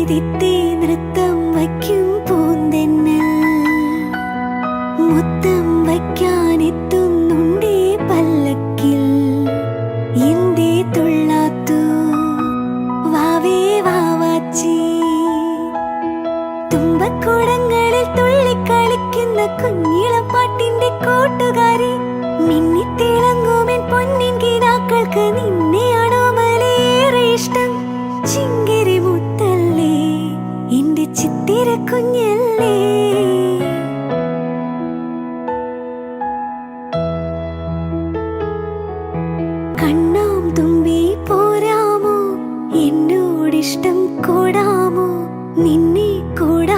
ദിത്തേ നൃത്തം വയ്ക്കും പൂന്തെന്നൽ മുത്തം വയ്ക്കാനെത്തുന്നുണ്ടേ പല്ലക്കിൽ എന്തേ തുള്ളാത്തു വാവേ വാവാച്ചി തുമ്പക്കുടങ്ങളിൽ തുള്ളിക്കളിക്കുന്ന കുഞ്ഞിളപ്പാട്ടിന്റെ കൂട്ടുകാരി മിന്നിത്തിളങ്ങുമെൻ പൊന്നിൻ കിനാക്കൾക്ക് നിന്നെയാണോ മലേറെ ഇഷ്ടം ചിങ്കിരി മുത്തല്ലേ എന്റെ ചിത്തിര കുഞ്ഞല്ലേ കണ്ണാം തുമ്പി പോരാമോ എന്നോടിഷ്ടം കൂടാമോ നിന്നെ കൂടാ